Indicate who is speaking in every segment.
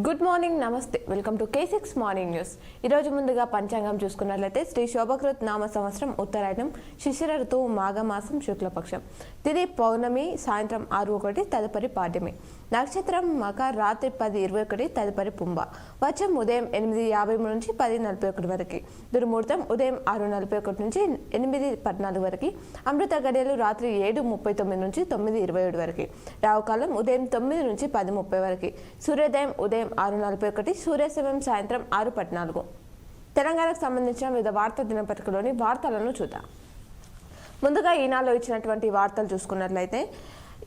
Speaker 1: Good morning, నమస్తే. Welcome to K6 morning news. ఈరోజు ముందుగా పంచాంగం చూసుకున్నట్లయితే శ్రీ శోభకృత్ నామ సంవత్సరం ఉత్తరాయణం, శిశిర ఋతువు మాఘమాసం శుక్లపక్షం, తిది పౌర్ణమి సాయంత్రం 6:01 తదుపరి పాడ్యమి, నక్షత్రం మక రాత్రి 10:21 తదుపరి పుంభ, వచ్చం ఉదయం 8:53 నుంచి 10:41 వరకు, దుర్ముహూర్తం ఉదయం 6:41 నుంచి 8:14 వరకు, అమృత గడియలు రాత్రి 7:39 నుంచి 9:27 వరకు, రావుకాలం ఉదయం 9 నుంచి 10:30 వరకు, సూర్యోదయం ఉదయం 6:41, సూర్యాస్తమయం సాయంత్రం 6:14. తెలంగాణకు సంబంధించిన వివిధ వార్తా దినపత్రికలోని వార్తలను చూద్దాం. ముందుగా ఈనాడులో ఇచ్చినటువంటి వార్తలు చూసుకున్నట్లయితే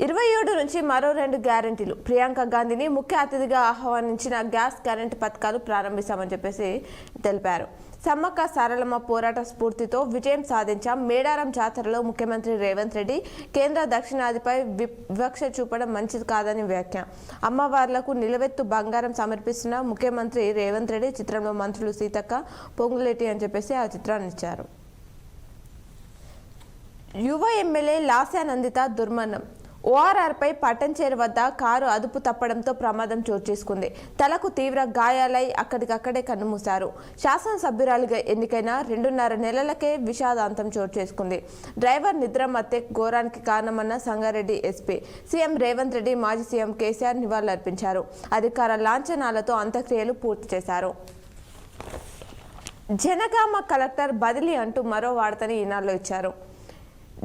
Speaker 1: 27 నుంచి మరో 2 గ్యారెంటీలు, ప్రియాంక గాంధీని ముఖ్య అతిథిగా ఆహ్వానించిన గ్యాస్ కరెంట్ పథకాలు ప్రారంభిస్తామని చెప్పేసి తెలిపారు. సమ్మక్క సారలమ్మ పోరాట స్ఫూర్తితో విజయం సాధించాం. మేడారం జాతరలో ముఖ్యమంత్రి రేవంత్ రెడ్డి కేంద్ర దక్షిణాదిపై వివక్ష చూపడం మంచిది కాదని వ్యాఖ్య. అమ్మవార్లకు నిలవెత్తు బంగారం సమర్పిస్తున్న ముఖ్యమంత్రి రేవంత్ రెడ్డి చిత్రంలో మంత్రులు సీతక్క, పొంగులేటి అని చెప్పేసి ఆ చిత్రాన్ని ఇచ్చారు. యువ ఎమ్మెల్యే లాస్యానందిత దుర్మరణం. ఓఆర్ఆర్పై పట్టంచేరు వద్ద కారు అదుపు తప్పడంతో ప్రమాదం చోటు చేసుకుంది. తలకు తీవ్ర గాయాలై అక్కడికక్కడే కన్నుమూశారు. శాసనసభ్యురాలిగా ఎన్నికైన 2.5 నెలలకే విషాదాంతం చోటు చేసుకుంది. డ్రైవర్ నిద్రమత్తే ఘోరానికి కారణమన్న సంగారెడ్డి ఎస్పీ. సీఎం రేవంత్ రెడ్డి మాజీ సీఎం కేసీఆర్ నివాళులర్పించారు. అధికార లాంఛనాలతో అంత్యక్రియలు పూర్తి చేశారు. జనగామ కలెక్టర్ బదిలీ అంటూ మరో వార్తని ఈనాడులో ఇచ్చారు.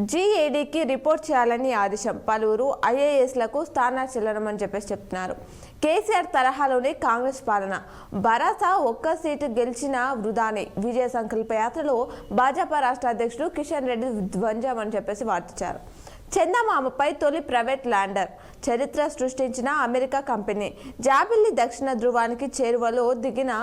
Speaker 1: జీఏడీకి రిపోర్ట్ చేయాలని ఆదేశం. పలువురు ఐఏఎస్లకు స్థానాచలనమని చెప్పేసి చెప్తున్నారు. కేసీఆర్ తరహాలోనే కాంగ్రెస్ పాలన. భరాసా ఒక్క సీటు గెలిచిన వృధానే. విజయ సంకల్ప యాత్రలో భాజపా రాష్ట్ర అధ్యక్షుడు కిషన్ రెడ్డి ధ్వంజం అని చెప్పేసి వార్తించారు. చందమామపై తొలి ప్రైవేట్ ల్యాండర్, చరిత్ర సృష్టించిన అమెరికా కంపెనీ. జాబిల్లి దక్షిణ ధృవానికి చేరువలో దిగిన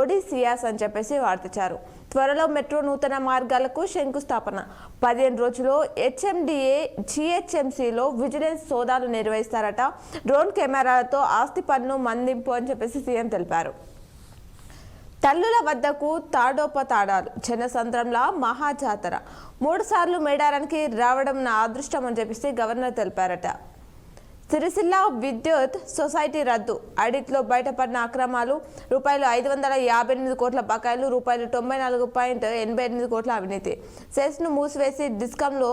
Speaker 1: ఒడిసియాస్ అని చెప్పేసి వార్తించారు. త్వరలో మెట్రో నూతన మార్గాలకు శంకుస్థాపన. 15 రోజుల్లో హెచ్ఎండిఏ జిహెచ్ఎంసీలో విజిలెన్స్ సోదాలు నిర్వహిస్తారట. డ్రోన్ కెమెరాలతో ఆస్తి పన్ను మందింపు అని చెప్పేసి సీఎం తెలిపారు. తల్లుల వద్దకు తాడోపతాడాలు, జనసంద్రంలా మహాజాతర. 3 సార్లు మేడారానికి రావడం నా అదృష్టం అని చెప్పేసి గవర్నర్ తెలిపారట. సిరిసిల్ల విద్యుత్ సొసైటీ రద్దు, ఆడిట్లో బయటపడిన అక్రమాలు, రూపాయలు 558 కోట్ల బకాయిలు, రూపాయలు 94.88 కోట్ల అవినీతి. సెస్ను మూసివేసి డిస్కంలో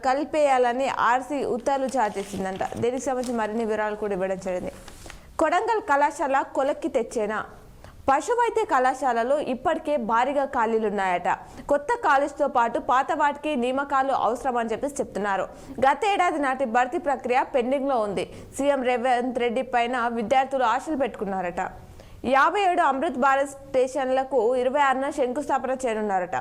Speaker 1: కలిపేయాలని ఆర్సీ ఉత్తర్వులు జారీ చేసిందంట. దీనికి సంబంధించి మరిన్ని వివరాలు కూడా ఇవ్వడం జరిగింది. కొడంగల్ కళాశాల కొలక్కి తెచ్చేనా? పశువైద్య కళాశాలలో ఇప్పటికే భారీగా ఖాళీలున్నాయట. కొత్త కాలేజ్తో పాటు పాత వాటికి నియామకాలు అవసరం అని చెప్పేసి చెప్తున్నారు. గత ఏడాది నాటి భర్తీ ప్రక్రియ పెండింగ్లో ఉంది. సీఎం రేవంత్ రెడ్డి పైన విద్యార్థులు ఆశలు పెట్టుకున్నారట. 57 అమృత్ భారత్ స్టేషన్లకు 26న శంకుస్థాపన చేయనున్నారట.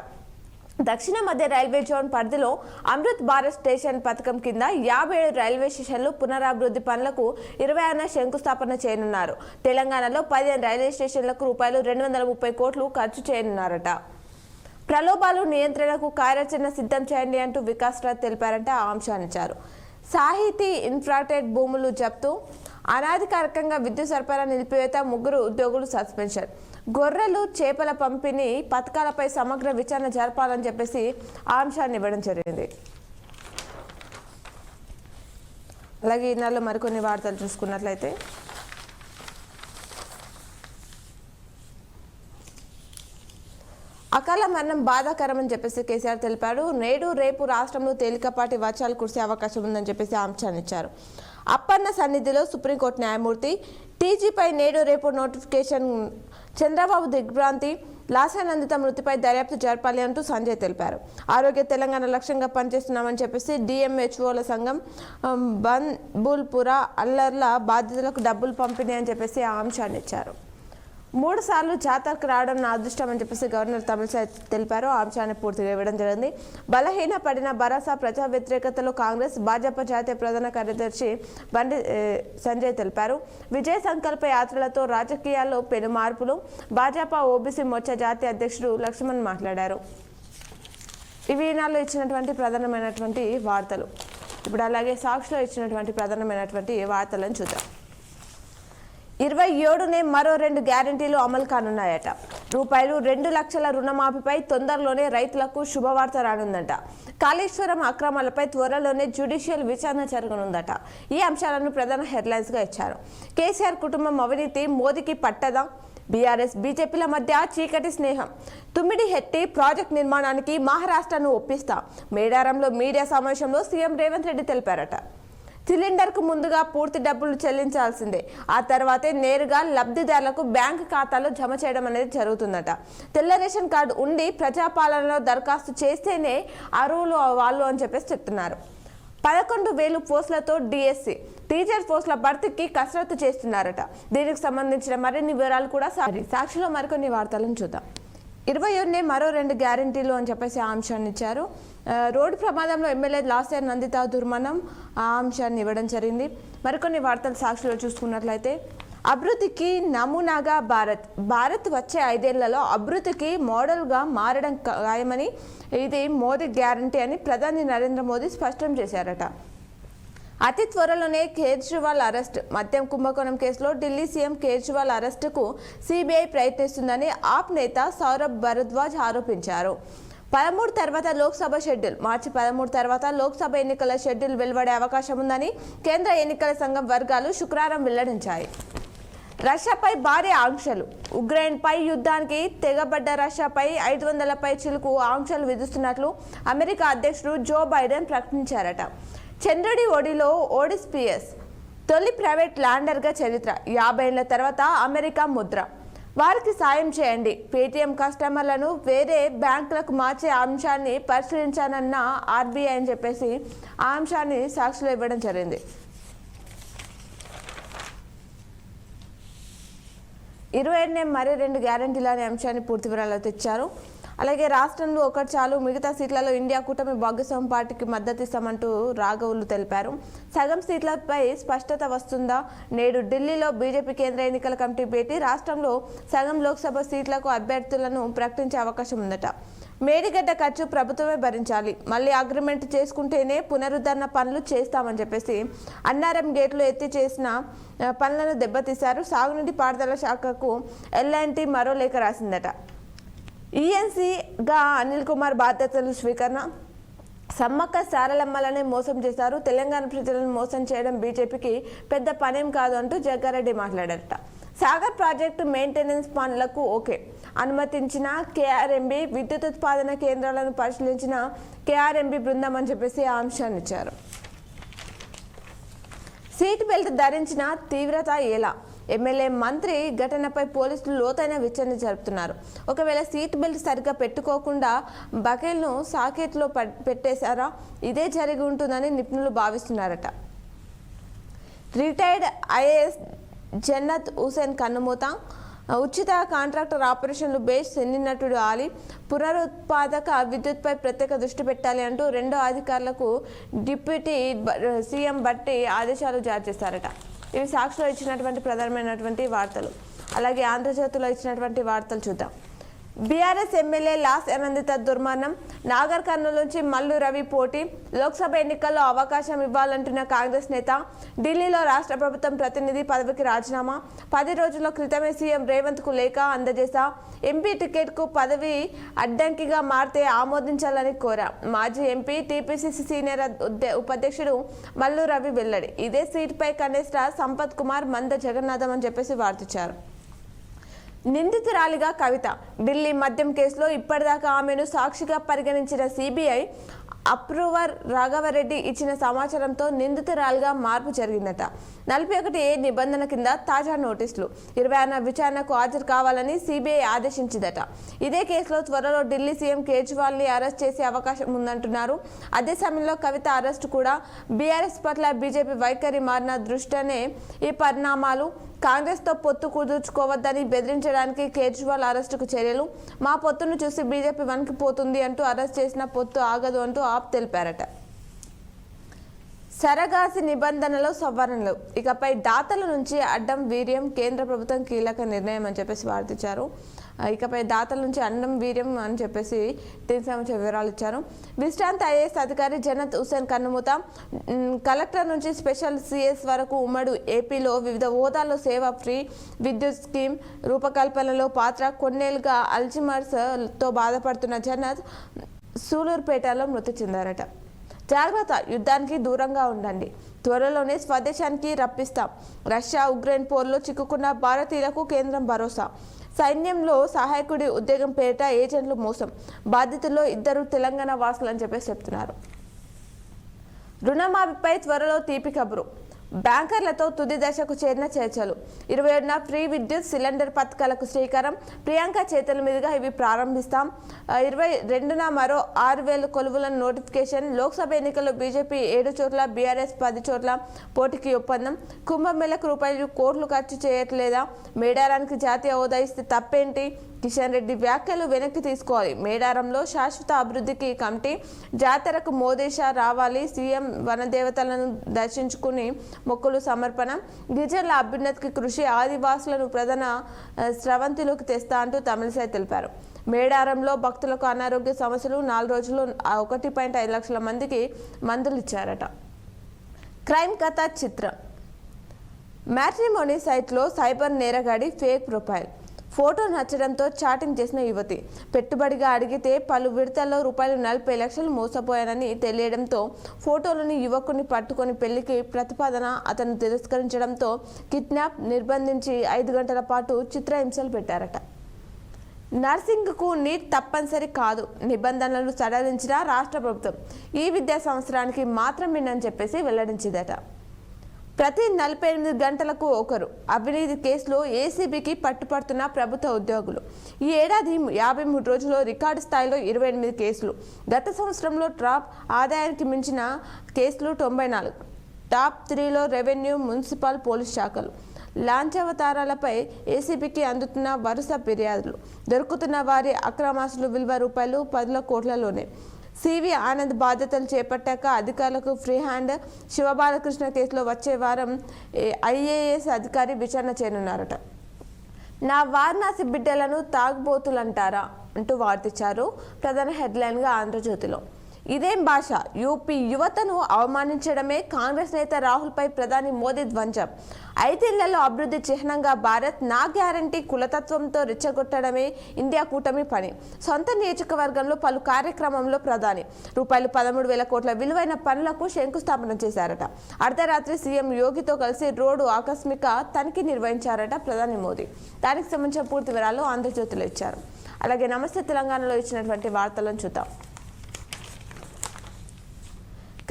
Speaker 1: దక్షిణ మధ్య రైల్వే జోన్ పరిధిలో అమృత్ భారత్ స్టేషన్ పథకం కింద 57 రైల్వే స్టేషన్లు పునరాభివృద్ధి పనులకు 26న శంకుస్థాపన చేయనున్నారు. తెలంగాణలో 15 రైల్వే స్టేషన్లకు రూపాయలు 230 కోట్లు ఖర్చు చేయనున్నారట. ప్రలోభాలు నియంత్రణకు కార్యాచరణ సిద్ధం చేయండి అంటూ వికాస్ రాజ్ తెలిపారంటే ఆ అంశాన్ని ఇచ్చారు. సాహితీ ఇన్ఫ్రాటెడ్ భూములు జప్తు, అనాధికారికంగా విద్యుత్ సరఫరా నిలిపివేత, 3 ఉద్యోగులు సస్పెన్షన్. గొర్రెలు చేపల పంపిణీ పథకాలపై సమగ్ర విచారణ జరపాలని చెప్పేసి ఆ అంశాన్ని ఇవ్వడం జరిగింది. అలాగే ఈ నెలలో మరికొన్ని వార్తలు చూసుకున్నట్లయితే అకాల మరణం బాధాకరమని చెప్పేసి కేసీఆర్ తెలిపాడు. నేడు రేపు రాష్ట్రంలో తేలికపాటి వర్షాలు కురిసే అవకాశం ఉందని చెప్పేసి అంశాన్ని ఇచ్చారు. అప్పన్న సన్నిధిలో సుప్రీంకోర్టు న్యాయమూర్తి. టీజీపై నేడు రేపు నోటిఫికేషన్. చంద్రబాబు దిగ్భ్రాంతి, లాస్యానందిత మృతిపై దర్యాప్తు జరపాలి అంటూ సంజయ్ తెలిపారు. ఆరోగ్య తెలంగాణ లక్ష్యంగా పనిచేస్తున్నామని చెప్పేసి డిఎంహెచ్ఓల సంఘం బన్బుల్పుర అల్లర్ల బాధితులకు డబ్బులు పంపిణీ అని చెప్పేసి ఆ అంశాన్ని ఇచ్చారు. 3 సార్లు జాతరకు రావడం నా అదృష్టం అని చెప్పేసి గవర్నర్ తమిళసై తెలిపారు. ఆ అంశాన్ని పూర్తిగా ఇవ్వడం జరిగింది. బలహీన పడిన భరాసా ప్రజా వ్యతిరేకతలో కాంగ్రెస్, భాజపా జాతీయ ప్రధాన కార్యదర్శి బండి సంజయ్ తెలిపారు. విజయ సంకల్ప యాత్రలతో రాజకీయాల్లో పెను మార్పులు. భాజపా ఓబీసీ మోర్చా జాతీయ అధ్యక్షుడు లక్ష్మణ్ మాట్లాడారు. ఇవి ఈనాడులో ఇచ్చినటువంటి ప్రధానమైనటువంటి వార్తలు. ఇప్పుడు అలాగే సాక్షిలో ఇచ్చినటువంటి ప్రధానమైనటువంటి వార్తలను చూద్దాం. 27నే మరో 2 గ్యారెంటీలు అమలు కానున్నాయట. రూపాయలు 2 లక్షల రుణమాఫీపై తొందరలోనే రైతులకు శుభవార్త రానుందట. కాళేశ్వరం అక్రమాలపై త్వరలోనే జ్యుడిషియల్ విచారణ జరగనుందట. ఈ అంశాలను ప్రధాన హెడ్లైన్స్ గా ఇచ్చారు. కేసీఆర్ కుటుంబం అవినీతి మోదీకి పట్టదా? బీఆర్ఎస్ బీజేపీల మధ్య చీకటి స్నేహం. తుమ్మిడి హెట్టి ప్రాజెక్ట్ నిర్మాణానికి మహారాష్ట్రను ఒప్పిస్తా. మేడారంలో మీడియా సమావేశంలో సీఎం రేవంత్ రెడ్డి తెలిపారట. సిలిండర్కు ముందుగా పూర్తి డబ్బులు చెల్లించాల్సిందే, ఆ తర్వాతే నేరుగా లబ్ధిదారులకు బ్యాంకు ఖాతాలో జమ చేయడం అనేది జరుగుతుందట. తెల్ల రేషన్ కార్డు ఉండి ప్రజాపాలనలో దరఖాస్తు చేస్తేనే అర్హులు వాళ్ళు అని చెప్పేసి చెప్తున్నారు. 11,000 పోస్టులతో డిఎస్సి టీచర్ పోస్టుల భర్తీకి కసరత్తు చేస్తున్నారట. దీనికి సంబంధించిన మరిన్ని వివరాలు కూడా సాక్షిలో మరికొన్ని వార్తలను చూద్దాం. 21 మరో 2 గ్యారంటీలు అని చెప్పేసి ఆ అంశాన్ని ఇచ్చారు. రోడ్డు ప్రమాదంలో ఎమ్మెల్యే లాస్యర్ నందిత దుర్మరణం ఆ అంశాన్ని ఇవ్వడం జరిగింది. మరికొన్ని వార్తలు సాక్షిలో చూసుకున్నట్లయితే అభివృద్ధికి నమూనాగా భారత్ వచ్చే 5 ఏళ్లలో అభివృద్ధికి మోడల్గా మారడం ఖాయమని, ఇది మోదీ గ్యారంటీ అని ప్రధాని నరేంద్ర మోదీ స్పష్టం చేశారట. అతి త్వరలోనే కేజ్రీవాల్ అరెస్ట్. మద్యం కుంభకోణం కేసులో ఢిల్లీ సీఎం కేజ్రీవాల్ అరెస్టుకు సిబిఐ ప్రయత్నిస్తుందని ఆప్ నేత సౌరభ్ భరద్వాజ్ ఆరోపించారు. 13 తర్వాత లోక్సభ షెడ్యూల్. మార్చి 13 తర్వాత లోక్సభ ఎన్నికల షెడ్యూల్ వెలువడే అవకాశం ఉందని కేంద్ర ఎన్నికల సంఘం వర్గాలు శుక్రవారం వెల్లడించాయి. రష్యాపై భారీ ఆంక్షలు. ఉక్రెయిన్పై యుద్ధానికి తెగబడ్డ రష్యాపై 500 పైచిలకు ఆంక్షలు విధిస్తున్నట్లు అమెరికా అధ్యక్షుడు జో బైడెన్ ప్రకటించారట. చంద్రుడి ఒడిలో ఓడిస్పియస్ తొలి ప్రైవేట్ ల్యాండర్గా చరిత్ర. 50 ఏళ్ల తర్వాత అమెరికా ముద్ర. వారికి సాయం చేయండి. పేటీఎం కస్టమర్లను వేరే బ్యాంకులకు మార్చే అంశాన్ని పరిశీలించానన్న ఆర్బీఐ అని చెప్పేసి ఆ అంశాన్ని సాక్షిలో ఇవ్వడం జరిగింది. 27 మరీ 2 గ్యారంటీలు అనే అంశాన్ని పూర్తి వివరాలు తెచ్చారు. అలాగే రాష్ట్రంలో ఒకటి చాలు, మిగతా సీట్లలో ఇండియా కూటమి భాగస్వామ్య పార్టీకి మద్దతు ఇస్తామంటూ రాఘవులు తెలిపారు. సగం సీట్లపై స్పష్టత వస్తుందా? నేడు ఢిల్లీలో బీజేపీ కేంద్ర ఎన్నికల కమిటీ భేటీ. రాష్ట్రంలో సగం లోక్సభ సీట్లకు అభ్యర్థులను ప్రకటించే అవకాశం ఉందట. మేడిగడ్డ ఖర్చు ప్రభుత్వమే భరించాలి. మళ్ళీ అగ్రిమెంట్ చేసుకుంటేనే పునరుద్ధరణ పనులు చేస్తామని చెప్పేసి అన్నారం గేట్లు ఎత్తి చేసిన పనులను దెబ్బతీశారు. సాగునీటి పారుదల శాఖకు ఎల్ఎన్టీ మరో లేఖ రాసిందట. ఈఎన్సీగా అనిల్ కుమార్ బాధ్యతలు స్వీకరణ. సమ్మక్క సారలమ్మలనే మోసం చేశారు. తెలంగాణ ప్రజలను మోసం చేయడం బీజేపీకి పెద్ద పనేం కాదు అంటూ జగ్గారెడ్డి మాట్లాడారట. సాగర్ ప్రాజెక్టు మెయింటెనెన్స్ పనులకు ఓకే అనుమతించిన కేఆర్ఎంబీ, విద్యుత్ ఉత్పాదన కేంద్రాలను పరిశీలించిన కేఆర్ఎంబీ బృందం అని చెప్పేసి ఆ అంశాన్ని ఇచ్చారు. సీట్ బెల్ట్ ధరించిన తీవ్రత ఎలా? ఎమ్మెల్యే మంత్రి ఘటనపై పోలీసులు లోతైన విచారణ జరుపుతున్నారు. ఒకవేళ సీట్ బెల్ట్ సరిగ్గా పెట్టుకోకుండా బకెల్ను సాకెట్లో పెట్టేశారా? ఇదే జరిగి ఉంటుందని నిపుణులు భావిస్తున్నారట. రిటైర్డ్ ఐఏఎస్ జన్నత్ హుసేన్ కన్నుమూత. ఉచిత కాంట్రాక్టర్ ఆపరేషన్లు బేస్ సినీ నటుడు ఆలీ. పునరుత్పాదక విద్యుత్పై ప్రత్యేక దృష్టి పెట్టాలి అంటూ 2 అధికారులకు డిప్యూటీ సీఎం బట్టి ఆదేశాలు జారీ చేశారట. ఇవి సాక్షిలో ఇచ్చినటువంటి ప్రధానమైనటువంటి వార్తలు. అలాగే ఆంధ్రజ్యోతిలో ఇచ్చినటువంటి వార్తలు చూద్దాం. బీఆర్ఎస్ ఎమ్మెల్యే లాస్ నందిత దుర్మరణం. నాగర్ కర్నూలు నుంచి మల్లు రవి పోటీ. లోక్సభ ఎన్నికల్లో అవకాశం ఇవ్వాలంటున్న కాంగ్రెస్ నేత. ఢిల్లీలో రాష్ట్ర ప్రభుత్వం ప్రతినిధి పదవికి రాజీనామా. 10 రోజుల క్రితమే సీఎం రేవంత్కు లేఖ అందజేశా. ఎంపీ టికెట్కు పదవి అడ్డంకిగా మారితే ఆమోదించాలని కోరా. మాజీ ఎంపీ టీపీసీసీ సీనియర్ ఉపాధ్యక్షుడు మల్లు రవి వెల్లడి. ఇదే సీటుపై కనిష్ట సంపత్ కుమార్, మంద జగన్నాథం అని చెప్పేసి వార్తించారు. నిందితురాలిగా కవిత. ఢిల్లీ మద్యం కేసులో ఇప్పటిదాకా ఆమెను సాక్షిగా పరిగణించిన సిబిఐ అప్రూవర్ రాఘవరెడ్డి ఇచ్చిన సమాచారంతో నిందితురాలుగా మార్పు జరిగిందట. 41A నిబంధన కింద తాజా నోటీసులు. 26న విచారణకు హాజరు కావాలని సిబిఐ ఆదేశించిందట. ఇదే కేసులో త్వరలో ఢిల్లీ సీఎం కేజ్రీవాల్ని అరెస్ట్ చేసే అవకాశం ఉందంటున్నారు. అదే సమయంలో కవిత అరెస్టు కూడా బీఆర్ఎస్ పట్ల బీజేపీ వైఖరి మారిన దృష్ట్యానే ఈ పరిణామాలు. కాంగ్రెస్తో పొత్తు కుదుర్చుకోవద్దని బెదిరించడానికి కేజ్రీవాల్ అరెస్టుకు చర్యలు. మా పొత్తును చూసి బీజేపీ వణికిపోతుంది అంటూ అరెస్ట్ చేసిన పొత్తు ఆగదు అంటూ ఆప్ తెలిపారట. సరగాసి నిబంధనలో సవరణలు. ఇకపై దాతల నుంచి అడ్డం వీర్యం. కేంద్ర ప్రభుత్వం కీలక నిర్ణయం అని చెప్పేసి వార్తించారు. ఇకపై దాతల నుంచి అన్నం వీర్యం అని చెప్పేసి దీనికి సంబంధించిన వివరాలు ఇచ్చారు. విశ్రాంత ఐఏఎస్ అధికారి జనత్ హుసేన్ కన్నుమూత. కలెక్టర్ నుంచి స్పెషల్ సిఎస్ వరకు ఉమ్మడి ఏపీలో వివిధ హోదాల్లో సేవ ఫ్రీ విద్యుత్ స్కీమ్ రూపకల్పనలో పాత్ర. కొన్నేళ్లుగా అల్జిమర్స్తో బాధపడుతున్న జనత్ సూలూరుపేటలో మృతి చెందారట. జాగ్రత్త, యుద్ధానికి దూరంగా ఉండండి, త్వరలోనే స్వదేశానికి రప్పిస్తాం. రష్యా ఉక్రెయిన్ పోర్లో చిక్కుకున్న భారతీయులకు కేంద్రం భరోసా. సైన్యంలో సహాయకుడి ఉద్యోగం పేరిట ఏజెంట్లు మోసం. బాధితుల్లో 2 తెలంగాణ వాసులు అని చెప్పేసి చెప్తున్నారు. రుణమాఫీపై త్వరలో తీపి కబురు. బ్యాంకర్లతో తుది దశకు చేరిన చర్చలు. 27న ఫ్రీ విద్యుత్ సిలిండర్ పథకాలకు శ్రీకారం. ప్రియాంక చేతుల మీదుగా ఇవి ప్రారంభిస్తాం. 22న మరో 6,000 కొలువుల నోటిఫికేషన్. లోక్సభ ఎన్నికల్లో బీజేపీ 7 చోట్ల, బీఆర్ఎస్ 10 చోట్ల పోటీకి ఒప్పందం. కుంభమేళకు రూపాయలు కోట్లు ఖర్చు చేయట్లేదా? మేడారానికి జాతీయ హోదా ఇస్తే తప్పేంటి? కిషన్ రెడ్డి వ్యాఖ్యలు వెనక్కి తీసుకోవాలి. మేడారంలో శాశ్వత అభివృద్ధికి కమిటీ. జాతరకు మోదేశా రావాలి. సీఎం వనదేవతలను దర్శించుకుని మొక్కులు సమర్పణ. గిరిజనుల అభ్యున్నతికి కృషి. ఆదివాసులను ప్రధాన స్రవంతిలోకి తెస్తా అంటూ తమిళిసై తెలిపారు. మేడారంలో భక్తులకు అనారోగ్య సమస్యలు. 4 రోజుల్లో 1.5 లక్షల మందికి మందులు ఇచ్చారట. క్రైమ్ కథ చిత్రం. మ్యాట్రిమోనీ సైట్లో సైబర్ నేరగాడి ఫేక్ ప్రొఫైల్. ఫోటో నచ్చడంతో చాటింగ్ చేసిన యువతి. పెట్టుబడిగా అడిగితే పలు విడతల్లో రూపాయలు 40 లక్షలు మోసపోయానని తెలియడంతో ఫోటోలోని యువకుని పట్టుకొని పెళ్లికి ప్రతిపాదన. అతను తిరస్కరించడంతో కిడ్నాప్, నిర్బంధించి 5 గంటల పాటు చిత్రహింసలు పెట్టారట. నర్సింగ్కు నీట్ తప్పనిసరి కాదు, నిబంధనలను సడలించిన రాష్ట్ర ప్రభుత్వం. ఈ విద్యా సంవత్సరానికి మాత్రమేనని చెప్పేసి వెల్లడించిందట. ప్రతి 48 గంటలకు ఒకరు. అవినీతి కేసులో ఏసీబీకి పట్టుపడుతున్న ప్రభుత్వ ఉద్యోగులు. ఈ ఏడాది 53 రోజుల్లో రికార్డు స్థాయిలో 28 కేసులు. గత సంవత్సరంలో టాప్ ఆదాయానికి మించిన కేసులు 94. టాప్ 3లో రెవెన్యూ, మున్సిపల్, పోలీస్ శాఖలు. లాంఛవతారాలపై ఏసీబీకి అందుతున్న వరుస ఫిర్యాదులు. దొరుకుతున్న వారి అక్రమాస్తుల విలువ రూపాయలు 10 కోట్లలోనే. సివి ఆనంద్ బాధ్యతలు చేపట్టాక అధికారులకు ఫ్రీ హ్యాండ్. శివబాలకృష్ణ కేసులో వచ్చే వారం ఐఏఎస్ అధికారి విచారణ చేయనున్నారట. నా వారణాసి బిడ్డలను తాగుబోతులంటారా అంటూ వార్తిచ్చారు ప్రధాన హెడ్లైన్గా ఆంధ్రజ్యోతిలో. ఇదేం భాష? యూపీ యువతను అవమానించడమే కాంగ్రెస్ నేత రాహుల్పై ప్రధాని మోదీ ధ్వంసం. 5 ఏళ్లలో అభివృద్ధి చిహ్నంగా భారత్. నా గ్యారంటీ కులతత్వంతో రెచ్చగొట్టడమే ఇండియా కూటమి పని. సొంత నియోజకవర్గంలో పలు కార్యక్రమంలో ప్రధాని రూపాయలు 13,000 కోట్ల విలువైన పనులకు శంకుస్థాపన చేశారట. అర్ధరాత్రి సీఎం యోగితో కలిసి రోడ్డు ఆకస్మిక తనిఖీ నిర్వహించారట ప్రధాని మోదీ. దానికి సంబంధించిన పూర్తి వివరాలు ఆంధ్రజ్యోతిలో ఇచ్చారు. అలాగే నమస్తే తెలంగాణలో ఇచ్చినటువంటి వార్తలను చూద్దాం.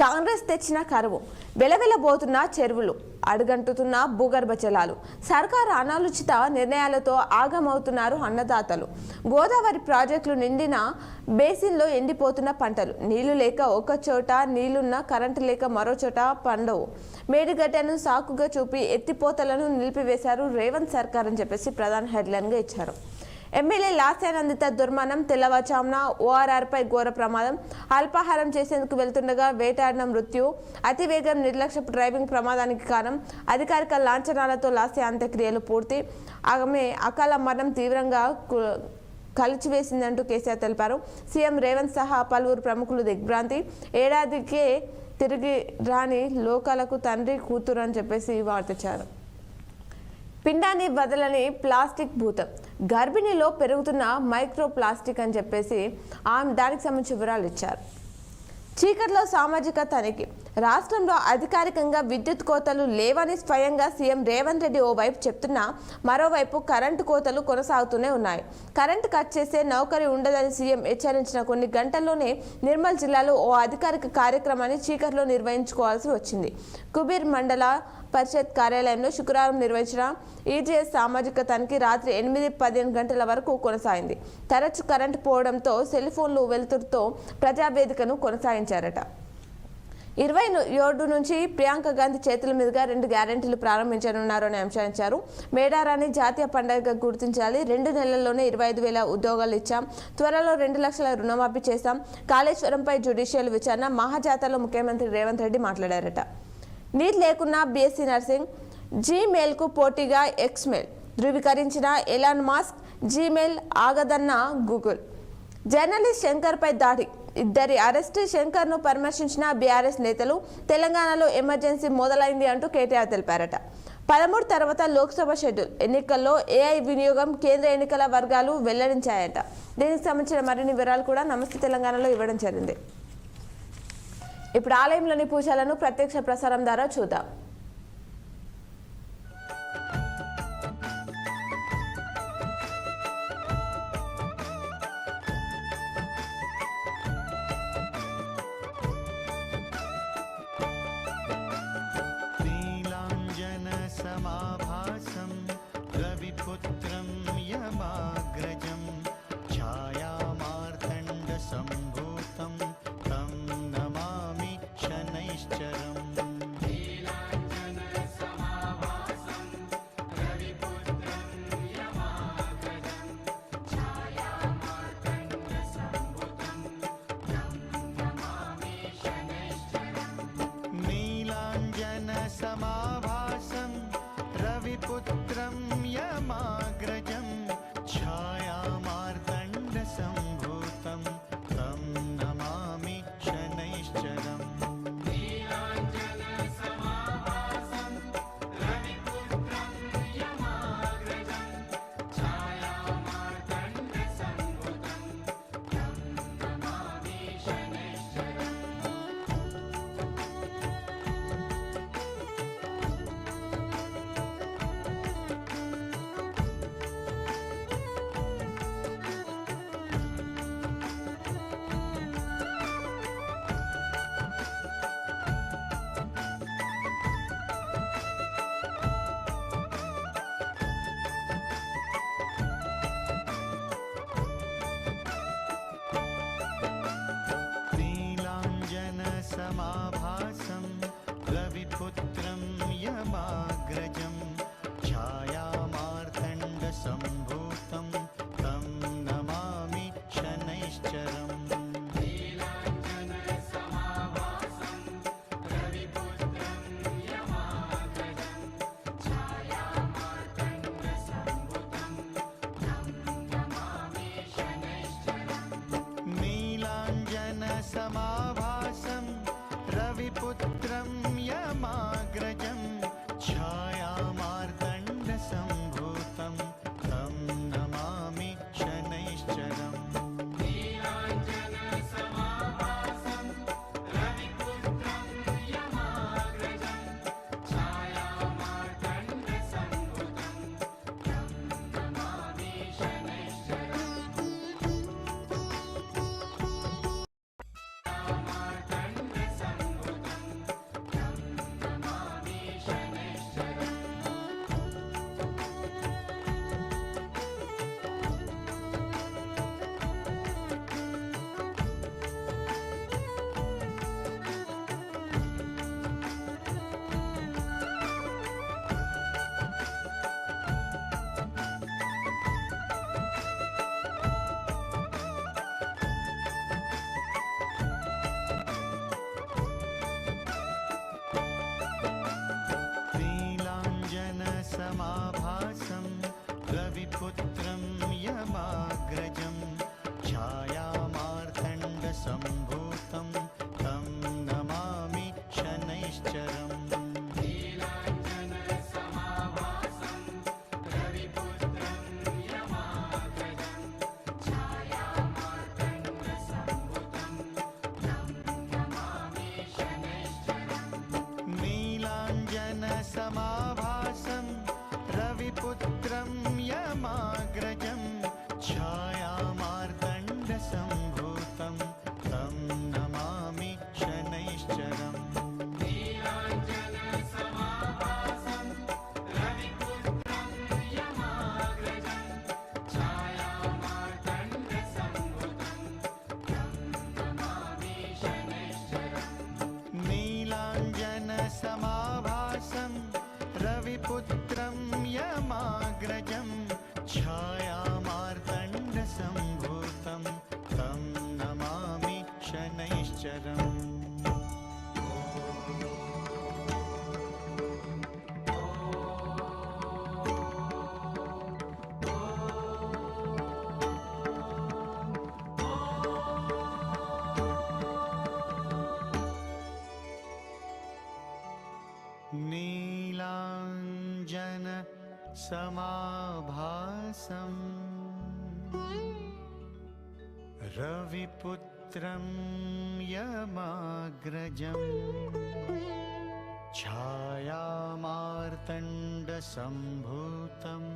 Speaker 1: కాంగ్రెస్ తెచ్చిన కరువు. వెలవెలబోతున్న చెరువులు, అడుగంటుతున్న భూగర్భ జలాలు. సర్కారు అనాలోచిత నిర్ణయాలతో ఆగమవుతున్నారు అన్నదాతలు. గోదావరి ప్రాజెక్టులు నిండిన బేసిన్లో ఎండిపోతున్న పంటలు. నీళ్లు లేక ఒక చోట నీళ్లున్న కరెంటు లేక మరో చోట పండవు. మేడిగడ్డను సాకుగా చూపి ఎత్తిపోతలను నిలిపివేశారు రేవంత్ సర్కార్ అని చెప్పేసి ప్రధాన హెడ్లైన్గా ఇచ్చారు. ఎమ్మెల్యే లాస్యానందిత దుర్మరణం. తెల్లవారుజామున ఓఆర్ఆర్పై ఘోర ప్రమాదం. అల్పాహారం చేసేందుకు వెళ్తుండగా వేటాడిన మృత్యు. అతివేగం, నిర్లక్ష్యపు డ్రైవింగ్ ప్రమాదానికి కారణం. అధికారిక లాంఛనాలతో లాస్య అంత్యక్రియలు పూర్తి. ఆమె అకాల మరణం తీవ్రంగా కలిచివేసిందంటూ కేసీఆర్ తెలిపారు. సీఎం రేవంత్ సహా పలువురు ప్రముఖులు దిగ్భ్రాంతి. ఏడాదికే తిరిగి రాని లోకాలకు తండ్రి కూతురు అని చెప్పేసి వార్తించారు. పిండాన్ని వదలని ప్లాస్టిక్ భూతం. గర్భిణిలో పెరుగుతున్న మైక్రో ప్లాస్టిక్ అని చెప్పేసి దానికి సంబంధించిన వివరాలు ఇచ్చారు. చీకట్లో సామాజిక తనిఖీ. రాష్ట్రంలో అధికారికంగా విద్యుత్ కోతలు లేవని స్వయంగా సీఎం రేవంత్ రెడ్డి ఓవైపు చెప్తున్నా మరోవైపు కరెంటు కోతలు కొనసాగుతూనే ఉన్నాయి. కరెంటు కట్ చేసే నౌకరీ ఉండదని సీఎం హెచ్చరించిన కొన్ని గంటల్లోనే నిర్మల్ జిల్లాలో ఓ అధికారిక కార్యక్రమాన్ని చీకట్లో నిర్వహించుకోవాల్సి వచ్చింది. కుబీర్ మండల పరిషత్ కార్యాలయంలో శుక్రవారం నిర్వహించిన ఈజీఎస్ సామాజిక తనిఖీ రాత్రి 8-15 గంటల వరకు కొనసాగింది. తరచు కరెంటు పోవడంతో సెల్ ఫోన్లు వెలుతురుతో ప్రజావేదికను కొనసాగించారట. 27 నుంచి ప్రియాంక గాంధీ చేతుల మీదుగా 2 గ్యారెంటీలు ప్రారంభించనున్నారు అని అంశానిచ్చారు. మేడారాన్ని జాతీయ పండుగగా గుర్తించాలి. 2 నెలల్లోనే 25,000 ఉద్యోగాలు ఇచ్చాం. త్వరలో 2 లక్షల రుణమాఫీ చేశాం. కాళేశ్వరంపై జ్యుడిషియల్ విచారణ. మహాజాతలో ముఖ్యమంత్రి రేవంత్ రెడ్డి మాట్లాడారట. నీట్ లేకున్నా బీఎస్సీ నర్సింగ్. జీమెయిల్కు పోటీగా ఎక్స్మెయిల్ ధృవీకరించిన ఎలాన్ మాస్క్. జీమెయిల్ ఆగదన్న గూగుల్. జర్నలిస్ట్ శంకర్పై దాడి, ఇద్దరి అరెస్ట్. శంకర్ను పరామర్శించిన బీఆర్ఎస్ నేతలు. తెలంగాణలో ఎమర్జెన్సీ మొదలైంది అంటూ కేటీఆర్ తెలిపారట. 13 తర్వాత లోక్సభ షెడ్యూల్. ఎన్నికల్లో ఏఐ వినియోగం కేంద్ర ఎన్నికల వర్గాలు వెల్లడించాయట. దీనికి సంబంధించిన మరిన్ని వివరాలు కూడా నమస్తే తెలంగాణలో ఇవ్వడం జరిగింది. ఇప్పుడు ఆలయంలోని పూజలను ప్రత్యక్ష ప్రసారం ద్వారా చూద్దాం.
Speaker 2: समाभासं रविपुत्रं यमाग्रजं छायामार्तण्डसम्भूतं तं नमामि शनैश्चरम्. समाभासं रविपुत्रं यमाग्रजं छायामार्तण्डसम्भूतं तं नमामि शनैश्चरम्. नीलाञ्जनसमाभासं समाभासम् रविपुत्रं यमाग्रजम् छायामार्तण्डसम्भूतम्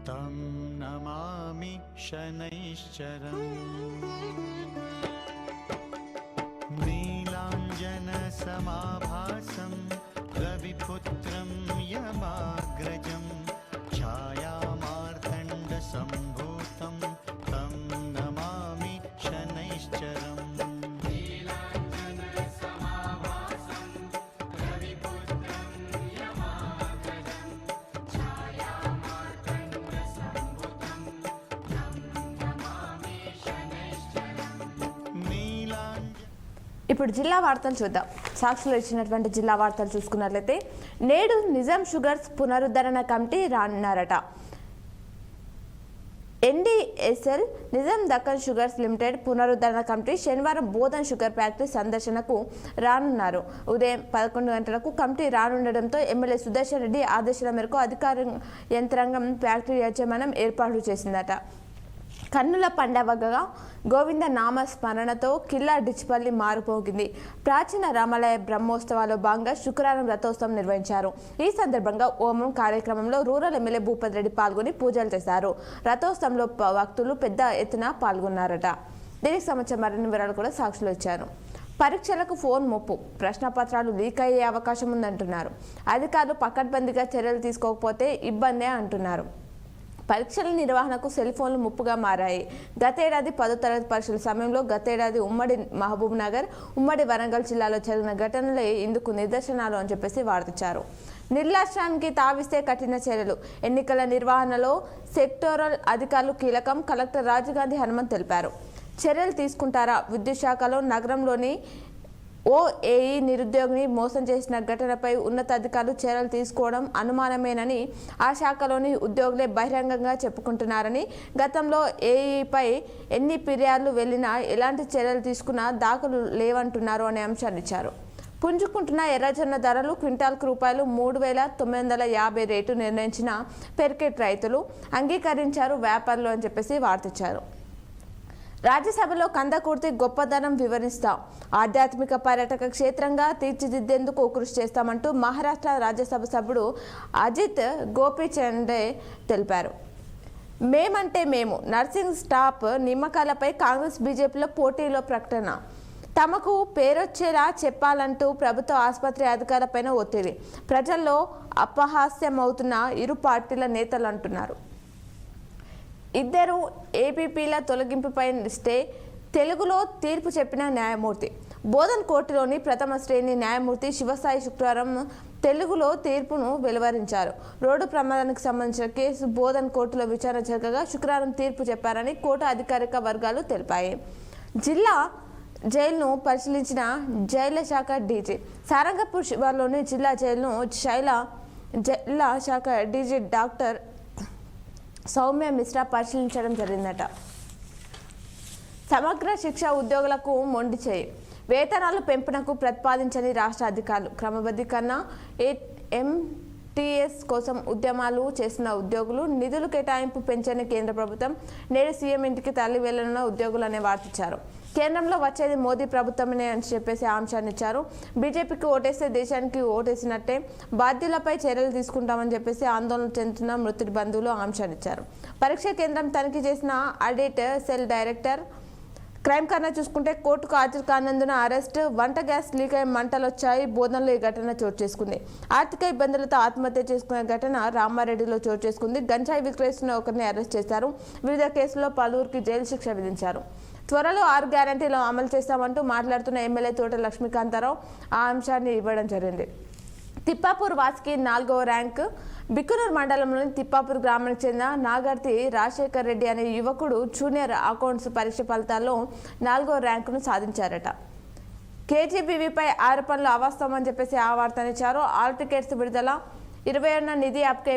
Speaker 2: तं नमामि शनैश्चरम् नीलाञ्जनसमाभासं रविपुत्रं यमाग्रजं छायामार्तण्डसम्भूतं तं नमामि शनैश्चरम्
Speaker 1: ఇప్పుడు జిల్లా వార్తలు చూద్దాం. సాక్షులు ఇచ్చినటువంటి జిల్లా వార్తలు చూసుకున్నట్లయితే నేడు నిజాం షుగర్స్ పునరుద్ధరణ కమిటీ రానున్నారట. NDSL Nizam Deccan sugars limited పునరుద్ధరణ కమిటీ శనివారం బోధన్ షుగర్ ఫ్యాక్టరీ సందర్శనకు రానున్నారు. ఉదయం 11 గంటలకు కమిటీ రానుండడంతో ఎమ్మెల్యే సుదర్శన్ రెడ్డి ఆదేశాల మేరకు అధికార యంత్రాంగం ఫ్యాక్టరీ యాజమాన్యం ఏర్పాట్లు చేసిందట. కన్నుల పండవగా గోవింద నామ స్మరణతో కిల్లా డిచ్పల్లి మారుపోగింది. ప్రాచీన రామాలయ బ్రహ్మోత్సవాల్లో భాగంగా శుక్రవారం రథోత్సవం నిర్వహించారు. ఈ సందర్భంగా హోమం కార్యక్రమంలో రూరల్ ఎమ్మెల్యే భూపతి రెడ్డి పాల్గొని పూజలు చేశారు. రథోత్సవంలో భక్తులు పెద్ద ఎత్తున పాల్గొన్నారట. దీనికి సంబంధించిన మరిన్ని వివరాలు కూడా సాక్షులు ఇచ్చారు. పరీక్షలకు ఫోన్ ముప్పు, ప్రశ్నపత్రాలు లీక్ అయ్యే అవకాశం ఉందంటున్నారు. అధికారులు పకడ్బందీగా చర్యలు తీసుకోకపోతే ఇబ్బందే అంటున్నారు. పరీక్షల నిర్వహణకు సెల్ ఫోన్లు ముప్పుగా మారాయి. గతేడాది 10వ తరగతి పరీక్షల సమయంలో గతేడాది ఉమ్మడి మహబూబ్ నగర్, ఉమ్మడి వరంగల్ జిల్లాలో జరిగిన ఘటనలే ఇందుకు నిదర్శనాలు అని చెప్పేసి వార్తించారు. నిర్లక్ష్యానికి తావిస్తే కఠిన చర్యలు, ఎన్నికల నిర్వహణలో సెక్టోరల్ అధికారులు కీలకం, కలెక్టర్ రాజీవ్ గాంధీ హనుమంత్ తెలిపారు. చర్యలు తీసుకుంటారా? విద్యుత్ శాఖలో నగరంలోని OAE నిరుద్యోగిని మోసం చేసిన ఘటనపై ఉన్నతాధికారులు చర్యలు తీసుకోవడం అనుమానమేనని ఆ శాఖలోని ఉద్యోగులే బహిరంగంగా చెప్పుకుంటున్నారని, గతంలో AEపై ఎన్ని ఫిర్యాదులు వెళ్లినా ఎలాంటి చర్యలు తీసుకున్నా దాఖలు లేవంటున్నారు అనే అంశాన్ని ఇచ్చారు. పుంజుకుంటున్న ఎర్రజొన్న ధరలు క్వింటాల్కు రూపాయలు 3,950 రేటు నిర్ణయించిన పెర్కెట్ రైతులు అంగీకరించారు వ్యాపారులు అని చెప్పేసి వార్తించారు. రాజ్యసభలో కందకుర్తి గొప్పదనం వివరిస్తాం, ఆధ్యాత్మిక పర్యాటక క్షేత్రంగా తీర్చిదిద్దేందుకు కృషి చేస్తామంటూ మహారాష్ట్ర రాజ్యసభ సభ్యుడు అజిత్ గోపీచండే తెలిపారు. మేమంటే మేము నర్సింగ్ స్టాఫ్ నియామకాలపై కాంగ్రెస్ బీజేపీలో పోటీలో ప్రకటన, తమకు పేరొచ్చేలా చెప్పాలంటూ ప్రభుత్వ ఆసుపత్రి అధికారులపైన ఒత్తిడి, ప్రజల్లో అపహాస్యమవుతున్న ఇరు పార్టీల నేతలు అంటున్నారు. ఇద్దరు ఏపీపీల తొలగింపుపై స్టే, తెలుగులో తీర్పు చెప్పిన న్యాయమూర్తి. బోధన్ కోర్టులోని ప్రథమ శ్రేణి న్యాయమూర్తి శివసాయి శుక్రవారం తెలుగులో తీర్పును వెలువరించారు. రోడ్డు ప్రమాదానికి సంబంధించిన కేసు బోధన్ కోర్టులో విచారణ జరగగా శుక్రవారం తీర్పు చెప్పారని కోర్టు అధికారిక వర్గాలు తెలిపాయి. జిల్లా జైలును పరిశీలించిన జైళ్ల శాఖ డీజీ. సారంగపూర్ శివార్లోని జిల్లా జైలును జిల్లా శాఖ డీజీ డాక్టర్ సౌమ్య మిశ్రా పరిశీలించడం జరిగిందట. సమగ్ర శిక్ష ఉద్యోగులకు మొండి చేయి, వేతనాలు పెంపునకు ప్రతిపాదించని రాష్ట్ర అధికారులు. క్రమబద్ధీకరణ MTS కోసం ఉద్యమాలు చేసిన ఉద్యోగులు, నిధులు కేటాయింపు పెంచని కేంద్ర ప్రభుత్వం, నేడు సీఎం ఇంటికి తరలి వెళ్లనున్న ఉద్యోగులు అనే వార్తించారు. కేంద్రంలో వచ్చేది మోదీ ప్రభుత్వమే అని చెప్పేసి అంశాన్ని ఇచ్చారు. బీజేపీకి ఓటేస్తే దేశానికి ఓటేసినట్టే, బాధ్యులపై చర్యలు తీసుకుంటామని చెప్పేసి ఆందోళన చెందుతున్న మృతుడి బంధువులు అంశాన్ని ఇచ్చారు. పరీక్షా కేంద్రం తనిఖీ చేసిన ఆడిట్ సెల్ డైరెక్టర్. క్రైమ్ కన్నా చూసుకుంటే కోర్టుకు హాజరు కానందున అరెస్ట్, వంట గ్యాస్ లీక్ అయి మంటలు వచ్చాయి. బోధనలో ఈ ఘటన చోటు చేసుకుంది. ఆర్థిక ఇబ్బందులతో ఆత్మహత్య చేసుకునే ఘటన రామారెడ్డిలో చోటు చేసుకుంది. గంజాయి విక్రయిస్తున్న ఒకరిని అరెస్ట్ చేశారు. వివిధ కేసుల్లో పలువురికి జైలు శిక్ష విధించారు. త్వరలో 6 గ్యారంటీలు అమలు చేస్తామంటూ మాట్లాడుతున్న ఎమ్మెల్యే తోట లక్ష్మీకాంతారావు ఆ అంశాన్ని ఇవ్వడం జరిగింది. తిప్పాపూర్ వాసికి 4వ ర్యాంకు. బిక్కునూరు మండలంలోని తిప్పాపూర్ గ్రామానికి చెందిన నాగర్తి రాజశేఖర్ రెడ్డి అనే యువకుడు జూనియర్ అకౌంట్స్ పరీక్ష ఫలితాల్లో 4వ ర్యాంకును సాధించారట. KGBVపై ఆరోపణలు అవాస్తవం అని చెప్పేసి ఆ వార్తనిచ్చారు. ఆల్ టికెట్స్ విడుదల, 21 నిధి అప్కే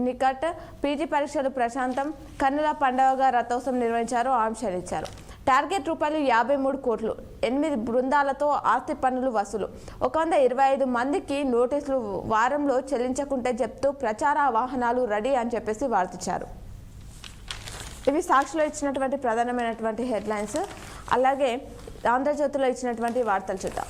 Speaker 1: నికట్, PG పరీక్షలు ప్రశాంతం, కన్నుల పండగగా రథోత్సవం నిర్వహించారు. అంశాలు ఇచ్చారు. టార్గెట్ రూపాయలు 53 కోట్లు. 8 బృందాలతో ఆస్తి పన్నులు వసూలు. 125 మందికి నోటీసులు. వారంలో చెల్లించకుంటే చెప్తూ ప్రచార వాహనాలు రెడీ అని చెప్పేసి వార్తిచ్చారు. ఇవి సాక్షిలో ఇచ్చినటువంటి ప్రధానమైనటువంటి హెడ్లైన్స్. అలాగే ఆంధ్రజ్యోతిలో ఇచ్చినటువంటి వార్తలు చూద్దాం.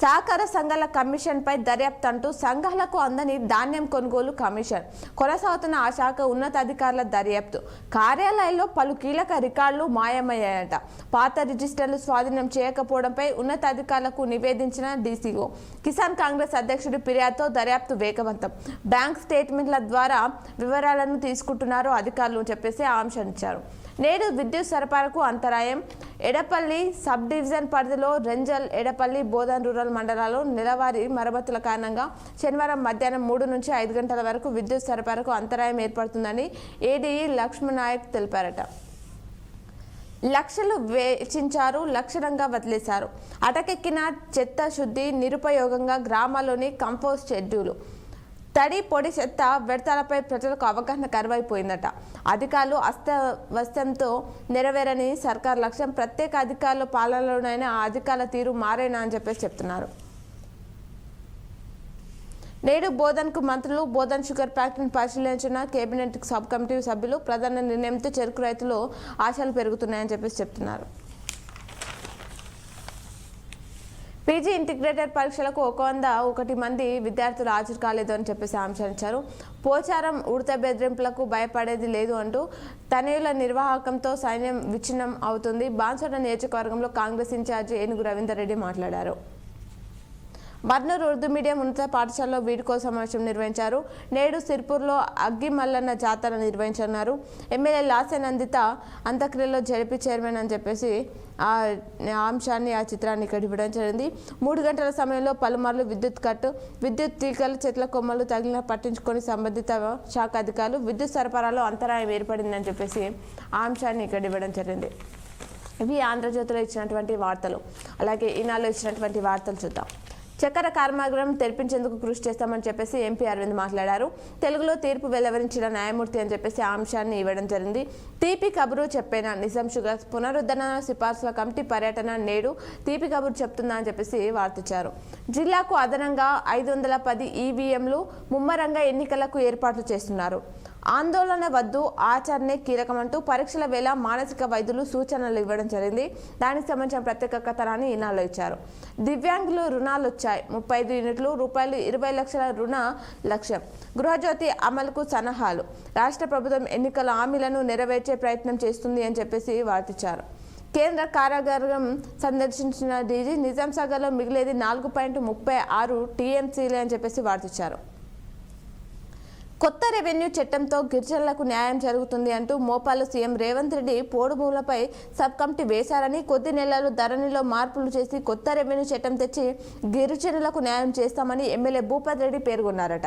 Speaker 1: సహకార సంఘాల కమిషన్పై దర్యాప్తు అంటూ సంఘాలకు అందని ధాన్యం కొనుగోలు కమిషన్ కొనసాగుతున్న ఆ శాఖ ఉన్నతాధికారుల దర్యాప్తు. కార్యాలయాల్లో పలు కీలక రికార్డులు మాయమయ్యాయట. పాత రిజిస్టర్లు స్వాధీనం చేయకపోవడంపై ఉన్నతాధికారులకు నివేదించిన డీసీఓ. కిసాన్ కాంగ్రెస్ అధ్యక్షుడి ఫిర్యాదుతో దర్యాప్తు వేగవంతం. బ్యాంక్ స్టేట్మెంట్ల ద్వారా వివరాలను తీసుకుంటున్నారు అధికారులు చెప్పేసి ఆంక్షించారు. నేడు విద్యుత్ సరఫరాకు అంతరాయం. ఎడపల్లి సబ్ డివిజన్ పరిధిలో రెంజల్, ఎడపల్లి, బోధన్ రూరల్ మండలాల్లో నెలవారీ మరమ్మతుల కారణంగా శనివారం మధ్యాహ్నం 3 నుంచి 5 గంటల వరకు విద్యుత్ సరఫరాకు అంతరాయం ఏర్పడుతుందని ఏడీఈ లక్ష్మణ్ నాయక్ తెలిపారట. లక్షలు వెచ్చించారు, లక్షణంగా వదిలేశారు. అటకెక్కిన చెత్త శుద్ధి నిరుపయోగంగా గ్రామాల్లోని కంపోస్ట్ షెడ్యూలు. తడి పొడి చెత్త వ్యర్థాలపై ప్రజలకు అవగాహన కరువైపోయిందట. అధికారులు అస్తవ్యస్తంతో నెరవేరని సర్కార్ లక్ష్యం. ప్రత్యేక అధికారుల పాలనలోనైనా ఆ అధికారుల తీరు మారేనా అని చెప్పేసి చెప్తున్నారు. నేడు బోధన్కు మంత్రులు. బోధన్ షుగర్ ఫ్యాక్టరీని పరిశీలించిన కేబినెట్ సబ్ కమిటీ సభ్యులు. ప్రధాన నిర్ణయంతో చెరుకు రైతులు ఆశలు పెరుగుతున్నాయని చెప్పేసి చెప్తున్నారు. పీజీ ఇంటిగ్రేటెడ్ పరీక్షలకు 101 మంది విద్యార్థులు హాజరు కాలేదు అని చెప్పేసి ఆంక్షించారు. పోచారం ఉడత బెదిరింపులకు భయపడేది లేదు అంటూ తనయుల నిర్వాహకంతో సైన్యం విచ్ఛిన్నం అవుతుంది. బాన్సోడ నియోజకవర్గంలో కాంగ్రెస్ ఇన్ఛార్జి ఏనుగు రవీందర్ రెడ్డి మాట్లాడారు. మర్నూరు ఉర్దూ మీడియం ఉన్నత పాఠశాలలో వీడ్కోలు సమావేశం నిర్వహించారు. నేడు సిర్పూర్లో అగ్గి మల్లన్న జాతర నిర్వహించనున్నారు. ఎమ్మెల్యే లాసెనందిత అంత్యక్రియలో జడిపి చైర్మన్ అని చెప్పేసి ఆ అంశాన్ని ఆ చిత్రాన్ని ఇక్కడ ఇవ్వడం జరిగింది. 3 గంటల సమయంలో పలుమార్లు విద్యుత్ కట్. విద్యుత్ తీగలు చెట్ల కొమ్మలు తగిలిన పట్టించుకొని సంబంధిత శాఖ అధికారులు. విద్యుత్ సరఫరాలో అంతరాయం ఏర్పడిందని చెప్పేసి ఆ అంశాన్ని ఇక్కడ ఇవ్వడం జరిగింది. ఇవి ఆంధ్రజ్యోతిలో ఇచ్చినటువంటి వార్తలు. అలాగే ఈనాడులో ఇచ్చినటువంటి వార్తలు చూద్దాం. చక్కెర కర్మాగారం తెరిపించేందుకు కృషి చేస్తామని చెప్పేసి ఎంపీ అరవింద్ మాట్లాడారు. తెలుగులో తీర్పు వెలువరించిన న్యాయమూర్తి అని చెప్పేసి ఆ అంశాన్ని ఇవ్వడం జరిగింది. తీపి కబురు చెప్పేనా నిజాం షుగర్స్ పునరుద్ధరణ సిఫార్సుల కమిటీ పర్యటన నేడు తీపి కబురు చెప్తుందా అని చెప్పేసి వార్తించారు. జిల్లాకు అదనంగా 510 ఈవీఎంలు. ముమ్మరంగా ఎన్నికలకు ఏర్పాట్లు చేస్తున్నారు. ఆందోళన వద్దు, ఆచరణే కీలకమంటూ పరీక్షల వేళ మానసిక వైద్యులు సూచనలు ఇవ్వడం జరిగింది. దానికి సంబంధించిన ప్రత్యేక కథనాన్ని ఈనాడులో ఇచ్చారు. దివ్యాంగులు రుణాలు వచ్చాయి. 35 యూనిట్లు రూపాయలు 20 లక్షల రుణ లక్ష్యం. గృహజ్యోతి అమలుకు సన్నాహాలు. రాష్ట్ర ప్రభుత్వం ఎన్నికల హామీలను నెరవేర్చే ప్రయత్నం చేస్తుంది అని చెప్పేసి వార్తించారు. కేంద్ర కారాగారం సందర్శించిన డీజీ. నిజాం సాగర్లో మిగిలేది 4.36 టీఎంసీలే అని చెప్పేసి వార్తించారు. కొత్త రెవెన్యూ చట్టంతో గిరిజనులకు న్యాయం జరుగుతుంది అంటూ మోపాలు సీఎం రేవంత్ రెడ్డి పోడు భూములపై సబ్ కమిటీ వేశారని, కొద్ది నెలలు ధరణిలో మార్పులు చేసి కొత్త రెవెన్యూ చట్టం తెచ్చి గిరిజనులకు న్యాయం చేస్తామని ఎమ్మెల్యే భూపత్ రెడ్డి పేర్కొన్నారట.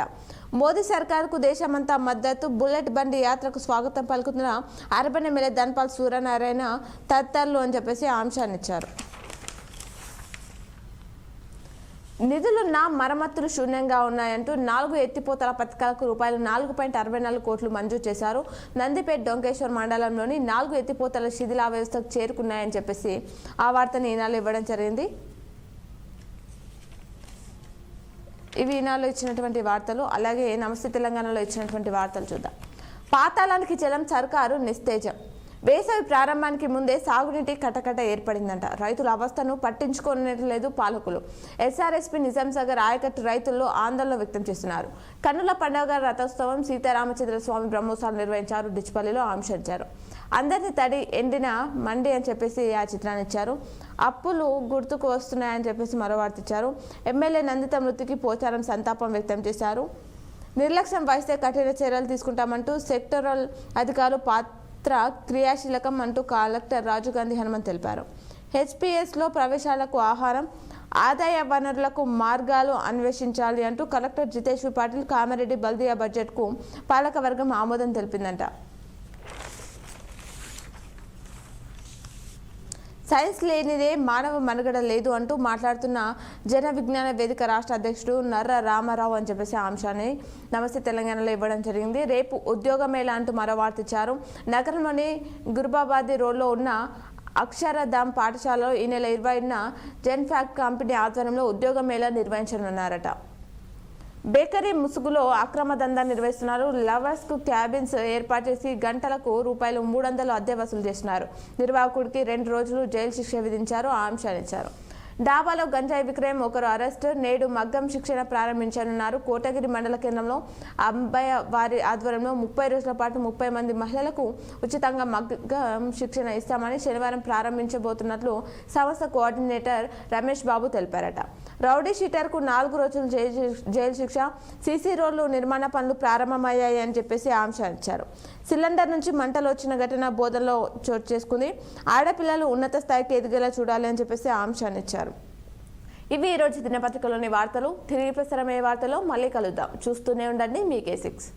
Speaker 1: మోదీ సర్కారుకు దేశమంతా మద్దతు. బుల్లెట్ బండి యాత్రకు స్వాగతం పలుకుతున్న అర్బన్ ఎమ్మెల్యే ధన్పాల్ సూర్యనారాయణ తదితరులు అని చెప్పేసి అంశాన్ని ఇచ్చారు. నిధులున్న మరమ్మతులు శూన్యంగా ఉన్నాయంటూ 4 ఎత్తిపోతల పథకాలకు రూపాయలు 4.64 కోట్లు మంజూరు చేశారు. నందిపేట డొంకేశ్వర్ మండలంలోని 4 ఎత్తిపోతల శిథిలా వ్యవస్థకు చేరుకున్నాయని చెప్పేసి ఆ వార్తను ఈనాడు ఇవ్వడం జరిగింది. ఇవి ఈనాడులో ఇచ్చినటువంటి వార్తలు. అలాగే నమస్తే తెలంగాణలో ఇచ్చినటువంటి వార్తలు చూద్దాం. పాతాళానికి జలం సర్కారు నిస్తేజం. వేసవి ప్రారంభానికి ముందే సాగునీటి కటకట ఏర్పడిందంట. రైతుల అవస్థను పట్టించుకోనట్లేదు పాలకులు. ఎస్ఆర్ఎస్పీ నిజాంసాగర్ ఆయకట్టు రైతుల్లో ఆందోళన వ్యక్తం చేస్తున్నారు. కన్నుల పండుగ రథోత్సవం సీతారామచంద్ర స్వామి బ్రహ్మోత్సవాలు నిర్వహించారు. డిచ్పల్లిలో ఆంక్షించారు. అందరినీ తడి ఎండిన మండి అని చెప్పేసి ఆ చిత్రాన్ని ఇచ్చారు. అప్పులు గుర్తుకు వస్తున్నాయని చెప్పేసి మరో వార్త ఇచ్చారు. ఎమ్మెల్యే నందిత మృతికి పోచారం సంతాపం వ్యక్తం చేశారు. నిర్లక్ష్యం వహిస్తే కఠిన చర్యలు తీసుకుంటామంటూ సెక్టరల్ అధికారులు క్రియాశీలకం అంటూ కలెక్టర్ రాజు గాంధీ హనుమంత్ తెలిపారు. హెచ్పిఎస్లో ప్రవేశాలకు ఆహారం, ఆదాయ వనరులకు మార్గాలు అన్వేషించాలి అంటూ కలెక్టర్ జితేష్ పాటిల్ కామారెడ్డి బల్దియా బడ్జెట్కు పాలకవర్గం ఆమోదం తెలిపిందంట. సైన్స్ లేనిదే మానవ మనుగడ లేదు అంటూ మాట్లాడుతున్న జన విజ్ఞాన వేదిక రాష్ట్ర అధ్యక్షుడు నర్ర రామారావు అని చెప్పేసి ఆ అంశాన్ని నమస్తే తెలంగాణలో ఇవ్వడం జరిగింది. రేపు ఉద్యోగ మేళా అంటూ మరో వార్త ఇచ్చారు. నగరంలోని గుర్బాబాద్ రోడ్లో ఉన్న అక్షరధామ్ పాఠశాలలో ఈ నెల 20న జెన్ఫాక్ట్ కంపెనీ ఆధ్వర్యంలో ఉద్యోగ మేళా నిర్వహించనున్నారట. బేకరీ ముసుగులో అక్రమ దందా నిర్వహిస్తున్నారు. లవర్స్ కు క్యాబిన్స్ ఏర్పాటు చేసి గంటలకు ₹300 అద్దె వసూలు చేస్తున్నారు. నిర్వాహకుడికి 2 రోజులు జైలు శిక్ష విధించారు. ఆంక్షనిచ్చారు. డాబాలో గంజాయి విక్రయం, ఒకరు అరెస్ట్. నేడు మగ్గం శిక్షణ ప్రారంభించనున్నారు. కోటగిరి మండల కేంద్రంలో అంబయ్య వారి ఆధ్వర్యంలో 30 రోజుల పాటు 30 మంది మహిళలకు ఉచితంగా మగ్గం శిక్షణ ఇస్తామని శనివారం ప్రారంభించబోతున్నట్లు సంస్థ కోఆర్డినేటర్ రమేష్ బాబు తెలిపారట. రౌడీ షీటర్కు 4 రోజులు జైలు శిక్ష, సీసీ రోడ్లు నిర్మాణ పనులు ప్రారంభమయ్యాయి అని చెప్పేసి ఆంక్షించారు. సిలిండర్ నుంచి మంటలు వచ్చిన ఘటన బోధనలో చోటు చేసుకుంది. ఆడపిల్లలు ఉన్నత స్థాయికి ఎదిగేలా చూడాలి అని చెప్పేసి ఆంక్షనిచ్చారు. ఇవి ఈరోజు దినపత్రికలోని వార్తలు. తిరిగి ప్రసారమయ్యే వార్తలో మళ్ళీ కలుద్దాం. చూస్తూనే ఉండండి మీ K6.